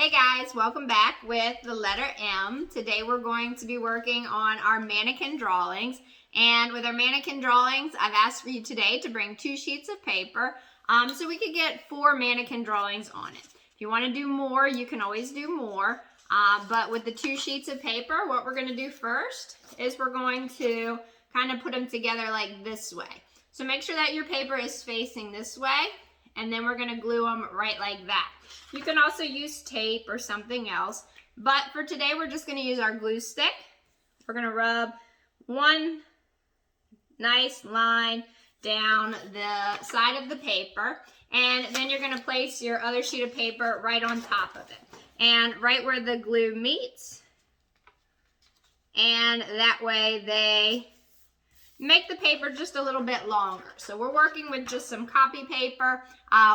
Hey guys, welcome back with the letter M. Today we're going to be working on our mannequin drawings. And with our mannequin drawings, I've asked for you today to bring 2 sheets of paper so we could get 4 mannequin drawings on it. If you want to do more, you can always do more. But with the 2 sheets of paper, what we're going to do first is we're going to kind of put them together like this way. So make sure that your paper is facing this way, and then we're going to glue them right like that. You can also use tape or something else, but for today we're just going to use our glue stick. We're going to rub one nice line down the side of the paper, and then you're going to place your other sheet of paper right on top of it, and right where the glue meets, and that way they make the paper just a little bit longer. So we're working with just some copy paper,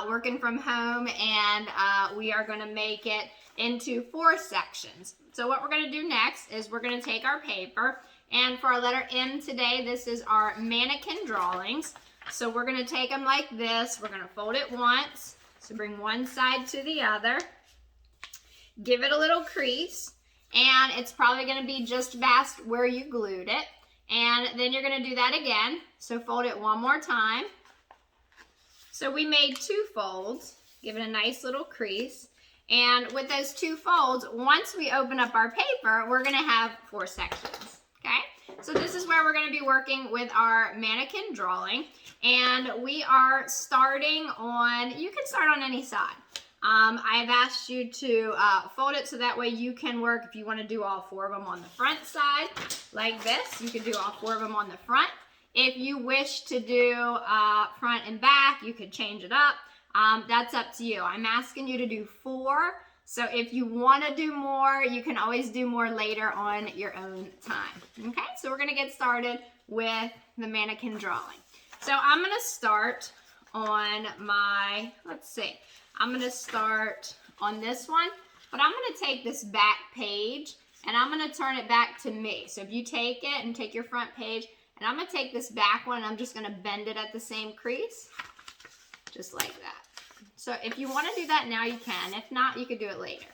working from home, and we are going to make it into 4 sections. So what we're going to do next is we're going to take our paper, and for our letter M today, this is our mannequin drawings. So we're going to take them like this. We're going to fold it once, so bring one side to the other, give it a little crease, and it's probably going to be just past where you glued it. And then you're going to do that again. So fold it one more time. So we made 2 folds, give it a nice little crease. And with those 2 folds, once we open up our paper, we're going to have 4 sections. Okay? So this is where we're going to be working with our mannequin drawing. And we are starting on, you can start on any side. I've asked you to fold it so that way you can work, if you want to do all 4 of them on the front side like this, you can do all 4 of them on the front. If you wish to do front and back, you could change it up. That's up to you. I'm asking you to do 4. So if you want to do more, you can always do more later on your own time. Okay, so we're going to get started with the mannequin drawing. So I'm going to start on my, let's see. I'm going to start on this one, but I'm going to take this back page and I'm going to turn it back to me. So if you take it and take your front page, and I'm going to take this back one and I'm just going to bend it at the same crease, just like that. So if you want to do that now, you can. If not, you could do it later.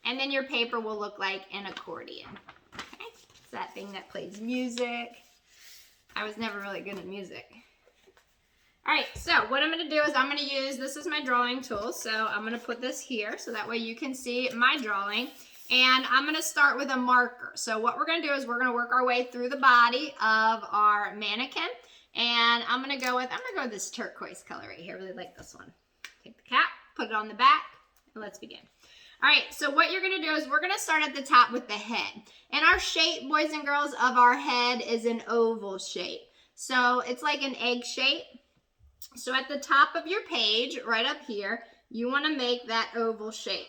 And then your paper will look like an accordion. Okay? It's that thing that plays music. I was never really good at music. All right, so what I'm going to do is I'm going to use, this is my drawing tool, so I'm going to put this here so that way you can see my drawing. And I'm going to start with a marker. So what we're going to do is we're going to work our way through the body of our mannequin. And I'm going to go with this turquoise color right here. I really like this one. Take the cap, put it on the back, and let's begin. All right, so what you're going to do is we're going to start at the top with the head. And our shape, boys and girls, of our head is an oval shape. So it's like an egg shape. So at the top of your page, right up here, you want to make that oval shape,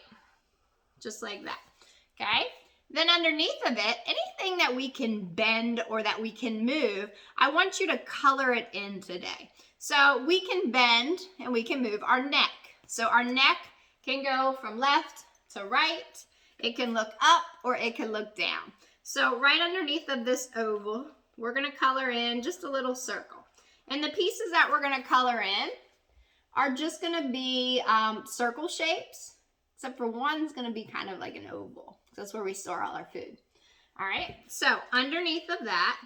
just like that, okay? Then underneath of it, anything that we can bend or that we can move, I want you to color it in today. So we can bend and we can move our neck. So our neck can go from left to right. It can look up or it can look down. So right underneath of this oval, we're going to color in just a little circle. And the pieces that we're going to color in are just going to be circle shapes, except for one's going to be kind of like an oval. That's where we store all our food. All right, so underneath of that,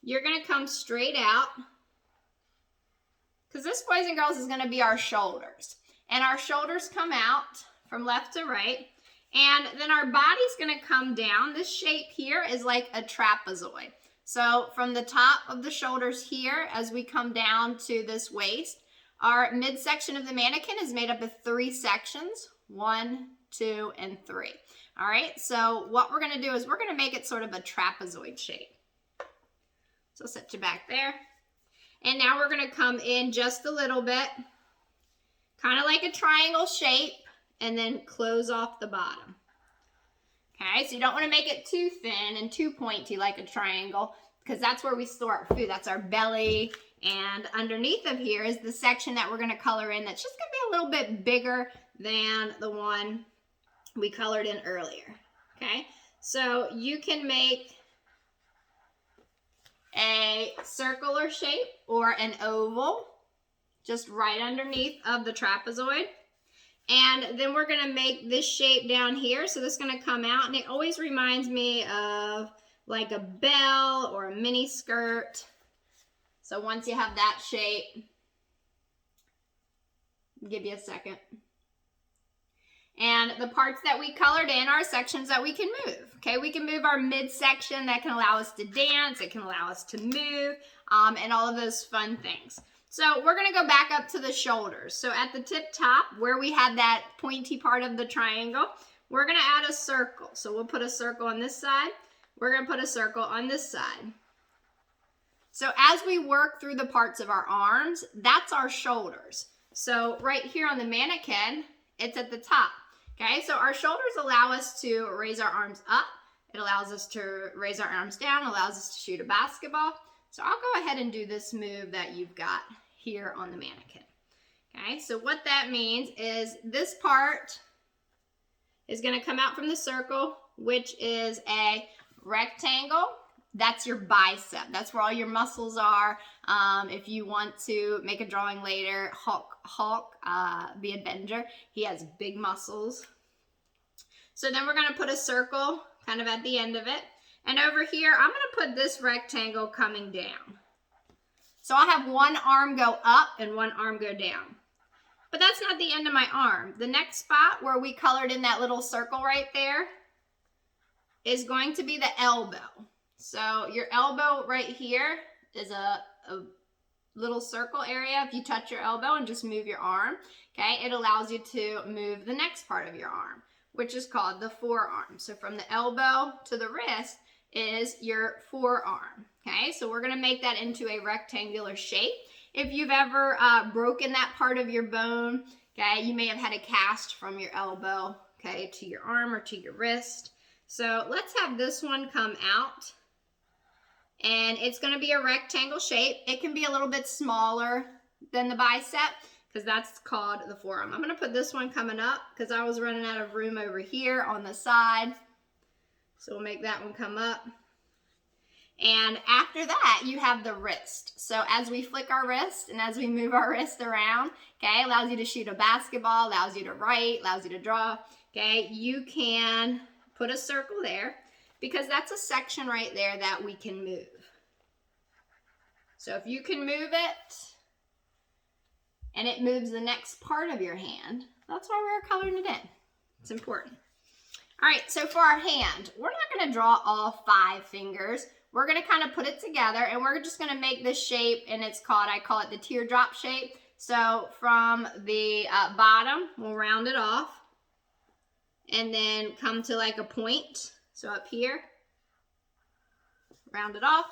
you're going to come straight out, because this, boys and girls, is going to be our shoulders. And our shoulders come out from left to right, and then our body's going to come down. This shape here is like a trapezoid. So from the top of the shoulders here, as we come down to this waist, our midsection of the mannequin is made up of 3 sections, 1, 2, and 3. All right, so what we're going to do is we're going to make it sort of a trapezoid shape. So set you back there. And now we're going to come in just a little bit, kind of like a triangle shape, and then close off the bottom. Okay, so you don't want to make it too thin and too pointy like a triangle, because that's where we store our food. That's our belly. And underneath of here is the section that we're going to color in that's just going to be a little bit bigger than the one we colored in earlier. Okay, so you can make a circular shape or an oval just right underneath of the trapezoid. And then we're gonna make this shape down here. So this is gonna come out, and it always reminds me of like a bell or a mini skirt. So once you have that shape, I'll give you a second. And the parts that we colored in are sections that we can move. Okay, we can move our midsection. That can allow us to dance. It can allow us to move, and all of those fun things. So we're gonna go back up to the shoulders. So at the tip top, where we had that pointy part of the triangle, we're gonna add a circle. So we'll put a circle on this side. We're gonna put a circle on this side. So as we work through the parts of our arms, that's our shoulders. So right here on the mannequin, it's at the top. Okay, so our shoulders allow us to raise our arms up. It allows us to raise our arms down, allows us to shoot a basketball. So I'll go ahead and do this move that you've got here on the mannequin. Okay, so what that means is this part is going to come out from the circle, which is a rectangle. That's your bicep. That's where all your muscles are. If you want to make a drawing later, Hulk, the Avenger, he has big muscles. So then we're going to put a circle kind of at the end of it. And over here, I'm going to put this rectangle coming down. So I'll have one arm go up and one arm go down. But that's not the end of my arm. The next spot where we colored in that little circle right there is going to be the elbow. So your elbow right here is a little circle area. If you touch your elbow and just move your arm, okay, it allows you to move the next part of your arm, which is called the forearm. So from the elbow to the wrist is your forearm, okay? So we're gonna make that into a rectangular shape. If you've ever broken that part of your bone, okay, you may have had a cast from your elbow, okay, to your arm or to your wrist. So let's have this one come out. And it's going to be a rectangle shape. It can be a little bit smaller than the bicep because that's called the forearm. I'm going to put this one coming up because I was running out of room over here on the side. So we'll make that one come up. And after that, you have the wrist. So as we flick our wrist and as we move our wrist around, okay, allows you to shoot a basketball, allows you to write, allows you to draw, okay, you can put a circle there, because that's a section right there that we can move. So if you can move it, and it moves the next part of your hand, that's why we're coloring it in. It's important. All right, so for our hand, we're not gonna draw all 5 fingers. We're gonna kind of put it together, and we're just gonna make this shape, and I call it the teardrop shape. So from the bottom, we'll round it off, and then come to like a point. So up here, round it off.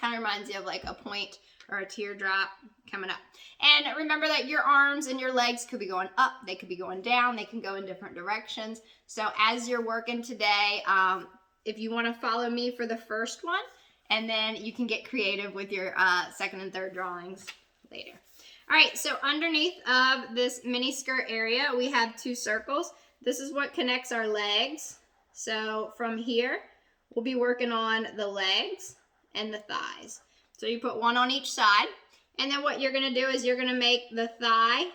Kind of reminds you of like a point or a teardrop coming up. And remember that your arms and your legs could be going up, they could be going down, they can go in different directions. So as you're working today, if you want to follow me for the first one, and then you can get creative with your second and third drawings later. All right, so underneath of this mini skirt area, we have 2 circles. This is what connects our legs. So from here, we'll be working on the legs and the thighs. So you put one on each side. And then what you're gonna do is you're gonna make the thigh,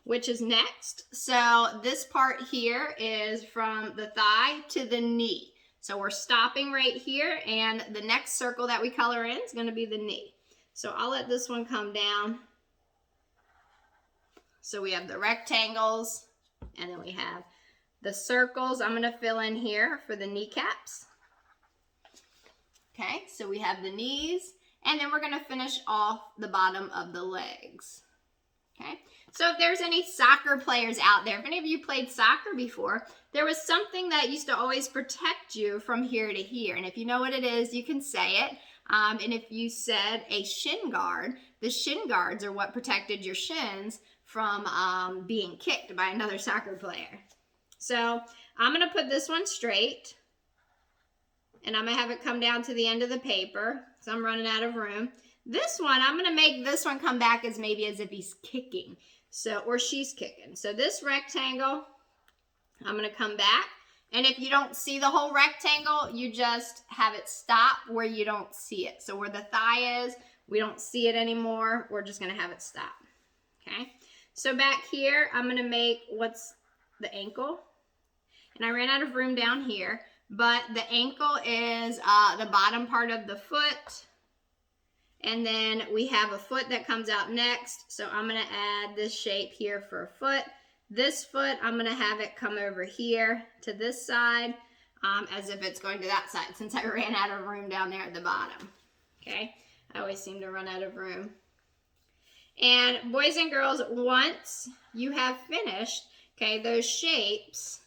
which is next. So this part here is from the thigh to the knee. So we're stopping right here, and the next circle that we color in is gonna be the knee. So I'll let this one come down. So we have the rectangles, and then we have the circles. I'm gonna fill in here for the kneecaps. Okay, so we have the knees, and then we're gonna finish off the bottom of the legs. Okay, so if there's any soccer players out there, if any of you played soccer before, there was something that used to always protect you from here to here. And if you know what it is, you can say it. And if you said a shin guard, the shin guards are what protected your shins from being kicked by another soccer player. So I'm going to put this one straight, and I'm going to have it come down to the end of the paper, so I'm running out of room. This one, I'm going to make this one come back as maybe as if he's kicking, so, or she's kicking. So this rectangle, I'm going to come back, and if you don't see the whole rectangle, you just have it stop where you don't see it. So where the thigh is, we don't see it anymore. We're just going to have it stop. Okay. So back here, I'm gonna make what's the ankle. And I ran out of room down here, but the ankle is the bottom part of the foot. And then we have a foot that comes out next. So I'm gonna add this shape here for a foot. This foot, I'm gonna have it come over here to this side as if it's going to that side since I ran out of room down there at the bottom. Okay, I always seem to run out of room. And boys and girls, once you have finished, okay, those shapes,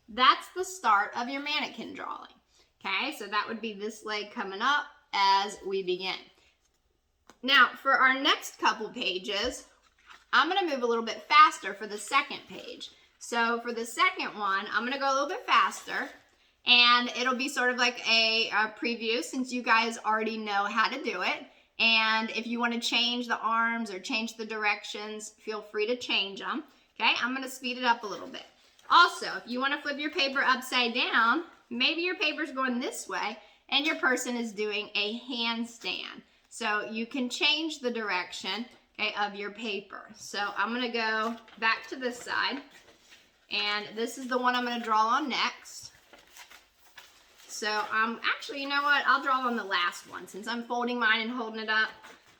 that's the start of your mannequin drawing. Okay, so that would be this leg coming up as we begin. Now, for our next couple pages, I'm going to move a little bit faster for the second page. So for the second one, I'm going to go a little bit faster, and it'll be sort of like a preview since you guys already know how to do it. And if you want to change the arms or change the directions, feel free to change them. Okay, I'm going to speed it up a little bit. Also, if you want to flip your paper upside down, maybe your paper's going this way and your person is doing a handstand. So you can change the direction, okay, of your paper. So I'm going to go back to this side, and this is the one I'm going to draw on next. So actually, you know what? I'll draw on the last one. Since I'm folding mine and holding it up,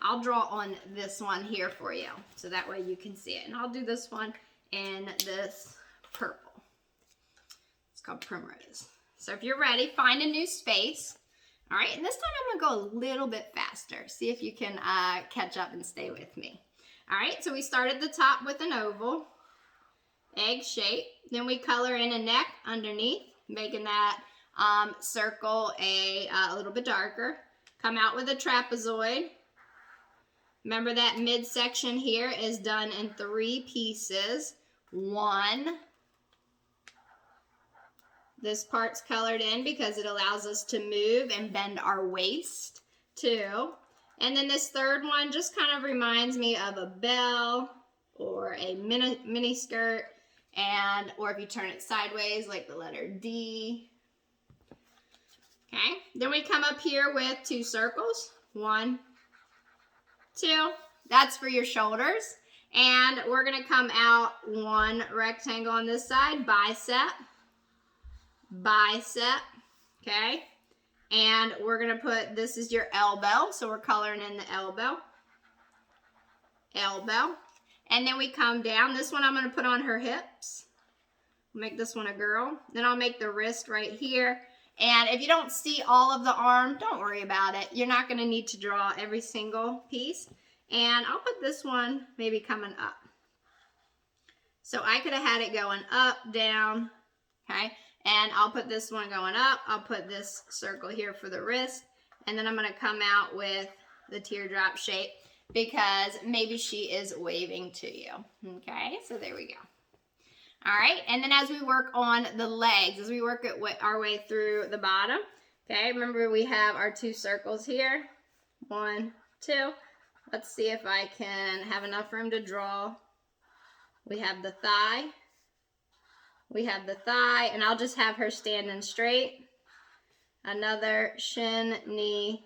I'll draw on this one here for you. So that way you can see it. And I'll do this one in this purple. It's called Primrose. So if you're ready, find a new space. All right, and this time I'm gonna go a little bit faster. See if you can catch up and stay with me. All right, so we start at the top with an oval, egg shape. Then we color in a neck underneath, making that circle a little bit darker. Come out with a trapezoid. Remember that midsection here is done in 3 pieces. 1. This part's colored in because it allows us to move and bend our waist. 2. And then this third one just kind of reminds me of a bell or a mini skirt, or if you turn it sideways, like the letter D. Okay, then we come up here with 2 circles. 1, 2. That's for your shoulders. And we're gonna come out 1 rectangle on this side, bicep, bicep, okay? And we're gonna put, this is your elbow, so we're coloring in the elbow, elbow. And then we come down, this one I'm gonna put on her hips. Make this one a girl. Then I'll make the wrist right here. And if you don't see all of the arm, don't worry about it. You're not gonna need to draw every single piece. And I'll put this one maybe coming up. So I could have had it going up, down, okay? And I'll put this one going up. I'll put this circle here for the wrist. And then I'm gonna come out with the teardrop shape because maybe she is waving to you, okay? So there we go. All right, and then as we work on the legs, as we work our way through the bottom, okay, remember we have our 2 circles here. 1, 2. Let's see if I can have enough room to draw. We have the thigh. We have the thigh, and I'll just have her standing straight. Another shin, knee,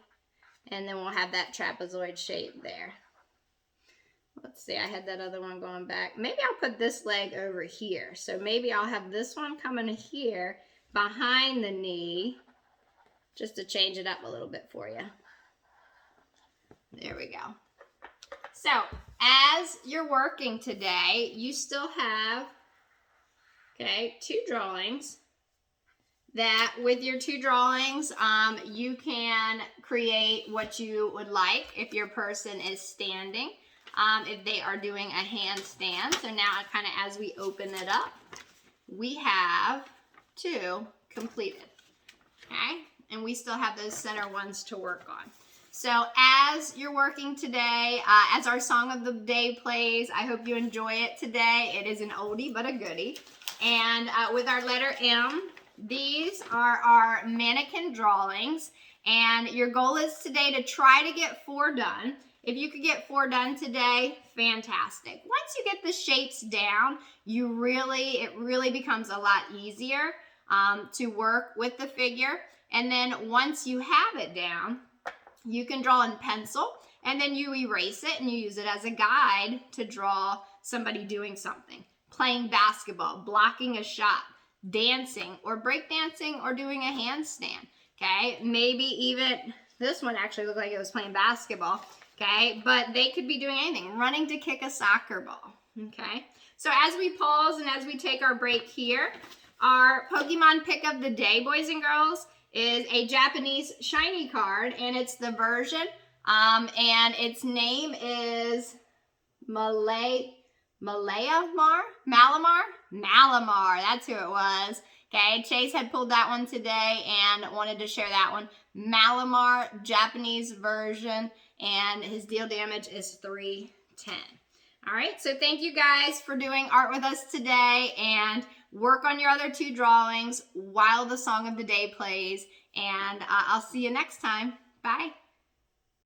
and then we'll have that trapezoid shape there. Let's see, I had that other one going back. Maybe I'll put this leg over here. So maybe I'll have this one coming here behind the knee, just to change it up a little bit for you. There we go. So as you're working today, you still have, okay, 2 drawings. That with your 2 drawings, you can create what you would like if your person is standing, if they are doing a handstand. So now kind of as we open it up, we have 2 completed, okay? And we still have those center ones to work on. So as you're working today, as our song of the day plays, I hope you enjoy it today. It is an oldie but a goodie. And with our letter M, these are our mannequin drawings. And your goal is today to try to get 4 done. If you could get 4 done today, fantastic. Once you get the shapes down, it really becomes a lot easier to work with the figure. And then once you have it down, you can draw in pencil. and then you erase it and you use it as a guide to draw somebody doing something. Playing basketball, blocking a shot, dancing or breakdancing or doing a handstand, okay? Maybe even, this one actually looked like it was playing basketball, okay? But they could be doing anything, running to kick a soccer ball, okay? So as we pause and as we take our break here, our Pokemon pick of the day, boys and girls, is a Japanese shiny card, and it's the version, and its name is Malamar, that's who it was. Okay, Chase had pulled that one today and wanted to share that one. Malamar, Japanese version, and his deal damage is 310. All right, so thank you guys for doing art with us today, and work on your other 2 drawings while the song of the day plays, and I'll see you next time. Bye.